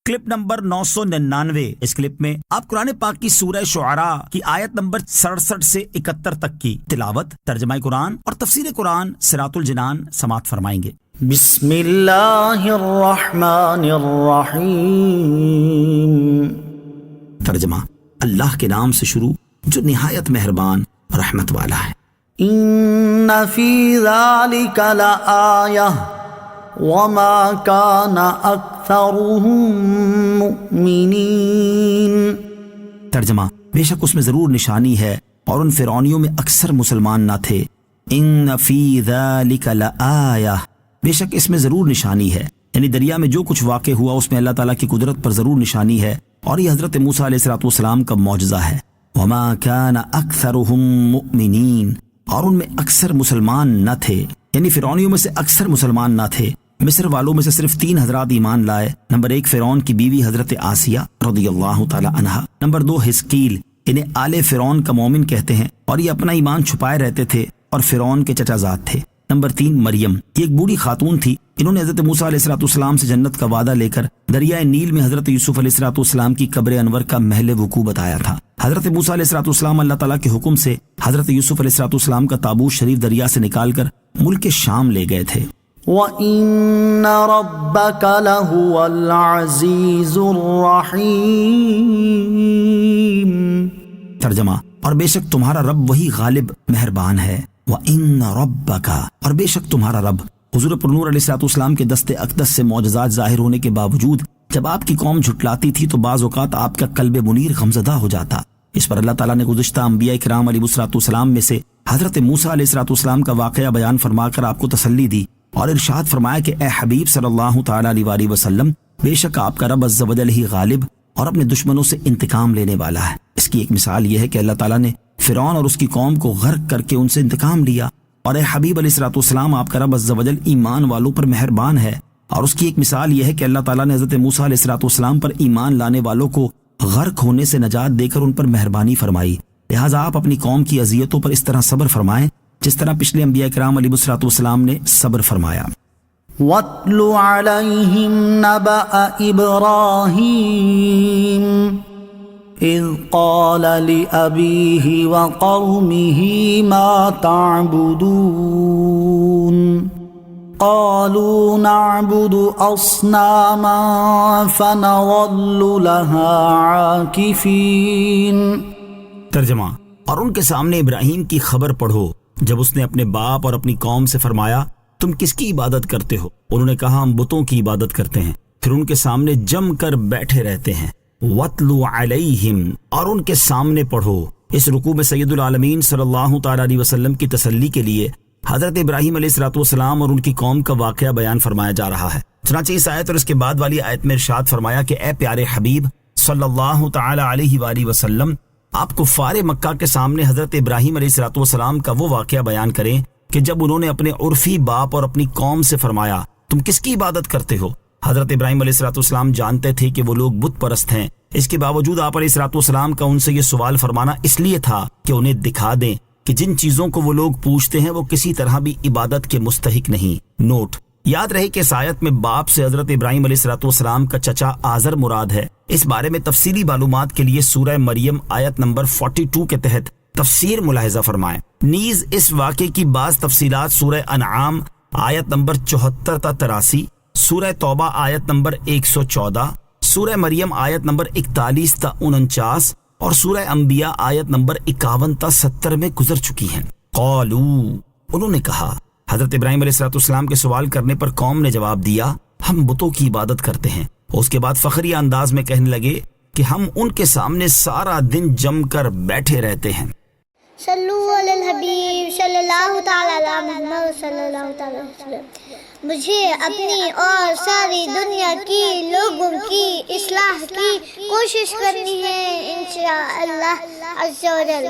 Clip number 999۔ اس clip میں آپ قرآن پاک کی سورہ شعراء کی آیت نمبر 67 سے 71 تک کی تلاوت، ترجمہ قرآن اور تفسیر قرآن صراط الجنان سماعت فرمائیں گے۔ بسم اللہ الرحمن الرحیم۔ ترجمہ: اللہ کے نام سے شروع جو نہایت مہربان رحمت والا ہے۔ ان فی ذالک لآیہ وما کان اکثرهم مؤمنین۔ ترجمہ: بے شک اس میں ضرور نشانی ہے اور ان فرعونیوں میں اکثر مسلمان نہ تھے۔ ان فی ذالک لآیہ، بے شک اس میں ضرور نشانی ہے، یعنی دریا میں جو کچھ واقع ہوا اس میں اللہ تعالیٰ کی قدرت پر ضرور نشانی ہے، اور یہ حضرت موسیٰ علیہ السلام کا معجزہ ہے۔ وما کان اکثرهم مؤمنین، اور ان میں اکثر مسلمان نہ تھے، یعنی فرعونیوں میں سے اکثر مسلمان نہ تھے۔ مصر والوں میں سے صرف 3 حضرات ایمان لائے۔ نمبر 1 فرعون کی بیوی حضرت آسیہ رضی اللہ تعالی عنہا۔ نمبر 2 حزقیل، انہیں آل فرعون کا مومن کہتے ہیں اور یہ اپنا ایمان چھپائے رہتے تھے اور فرعون کے چچا زاد تھے۔ نمبر 3 مریم، یہ ایک بوڑھی خاتون تھی، انہوں نے حضرت موسیٰ علیہ السلام سے جنت کا وعدہ لے کر دریائے نیل میں حضرت یوسف علیہ السلام کی قبر انور کا محل وقوع بتایا تھا۔ حضرت موسیٰ علیہ السلام اللہ تعالیٰ کے حکم سے حضرت یوسف علیہ السلام کا تابوت شریف دریا سے نکال کر ملک شام لے گئے تھے۔ وَإِنَّ رَبَّكَ لَهُوَ الْعَزِيزُ الرَّحِيمُ۔ ترجمہ: اور بے شک تمہارا رب وہی غالب مہربان ہے۔ وَإِنَّ رَبَّكَ، اور بے شک تمہارا رب۔ حضور پرنور علیہ السلام کے دست اقدس سے معجزات ظاہر ہونے کے باوجود جب آپ کی قوم جھٹلاتی تھی تو بعض اوقات آپ کا قلب منیر غمزدہ ہو جاتا۔ اس پر اللہ تعالیٰ نے گزشتہ انبیاء کرام علیہ السلام میں سے حضرت موسیٰ علیہ السلام کا واقعہ بیان فرما کر آپ کو تسلی دی اور ارشاد فرمایا کہ اے حبیب صلی اللہ تعالیٰ علیہ وسلم، بے شک آپ کا رب عز و جل ہی غالب اور اپنے دشمنوں سے انتقام لینے والا ہے۔ اس کی ایک مثال یہ ہے کہ اللہ تعالیٰ نے فرعون اور اس کی قوم کو غرق کر کے ان سے انتقام لیا، اور اے حبیب علیہ السلام، آپ کا رب عز و جل ایمان والوں پر مہربان ہے۔ اور اس کی ایک مثال یہ ہے کہ اللہ تعالیٰ نے حضرت موسیٰ علیہ السلام پر ایمان لانے والوں کو غرق ہونے سے نجات دے کر ان پر مہربانی فرمائی۔ لہٰذا آپ اپنی قوم کی اذیتوں پر اس طرح صبر فرمائیں جس طرح پچھلے انبیاء کرام علیہ السلام نے صبر فرمایا۔ وَاتْلُ عَلَيْهِمْ نَبَأَ إِبْرَاهِيمَ إِذْ قَالَ لِأَبِيهِ وَقَوْمِهِ مَا تَعْبُدُونَ قَالُوا نَعْبُدُ أَصْنَامًا فَنَظَلُّ لَهَا عَاكِفِينَ۔ ترجمہ: اور ان کے سامنے ابراہیم کی خبر پڑھو جب اس نے اپنے باپ اور اپنی قوم سے فرمایا تم کس کی عبادت کرتے ہو؟ انہوں نے کہا ہم بتوں کی عبادت کرتے ہیں، پھر ان کے سامنے جم کر بیٹھے رہتے ہیں۔ وَاتْلُ عَلَيْهِمْ، اور ان کے سامنے پڑھو۔ اس رکوع میں سید العالمین صلی اللہ تعالیٰ علیہ وسلم کی تسلی کے لیے حضرت ابراہیم علیہ السلام اور ان کی قوم کا واقعہ بیان فرمایا جا رہا ہے۔ چنانچہ اس آیت اور اس کے بعد والی آیت میں ارشاد فرمایا کہ اے پیارے حبیب صلی اللہ تعالیٰ علیہ وآلہ وسلم، آپ کفار مکہ کے سامنے حضرت ابراہیم علیہ السلام کا وہ واقعہ بیان کریں کہ جب انہوں نے اپنے عرفی باپ اور اپنی قوم سے فرمایا تم کس کی عبادت کرتے ہو؟ حضرت ابراہیم علیہ السلام جانتے تھے کہ وہ لوگ بت پرست ہیں، اس کے باوجود آپ علیہ السلام کا ان سے یہ سوال فرمانا اس لیے تھا کہ انہیں دکھا دیں کہ جن چیزوں کو وہ لوگ پوچھتے ہیں وہ کسی طرح بھی عبادت کے مستحق نہیں۔ نوٹ: یاد رہے کہ اس آیت میں باپ سے حضرت ابراہیم علیہ السلام کا چچا آزر مراد ہے۔ اس بارے میں تفصیلی معلومات کے لیے سورہ مریم آیت نمبر 42 کے تحت تفسیر ملاحظہ فرمائیں۔ نیز اس واقعے کی بعض تفصیلات سورہ انعام آیت نمبر 74 تا 83، سورہ توبہ آیت نمبر 114، سورہ مریم آیت نمبر 41 تا 49 اور سورہ انبیاء آیت نمبر 51 تا 70 میں گزر چکی ہیں۔ قالو، انہوں نے کہا، حضرت ابراہیم علیہ السلام کے سوال کرنے پر قوم نے جواب دیا ہم بتوں کی عبادت کرتے ہیں۔ اس کے بعد فخری انداز میں کہنے لگے کہ ہم ان کے سامنے سارا دن جم کر بیٹھے رہتے ہیں۔ صلو علی الحبیب صلی اللہ تعالی علی محمد صلی اللہ تعالی وسلم۔ مجھے اپنی اور ساری دنیا کی لوگوں کی اصلاح کی کوشش کرنی ہے انشاءاللہ عز و جل۔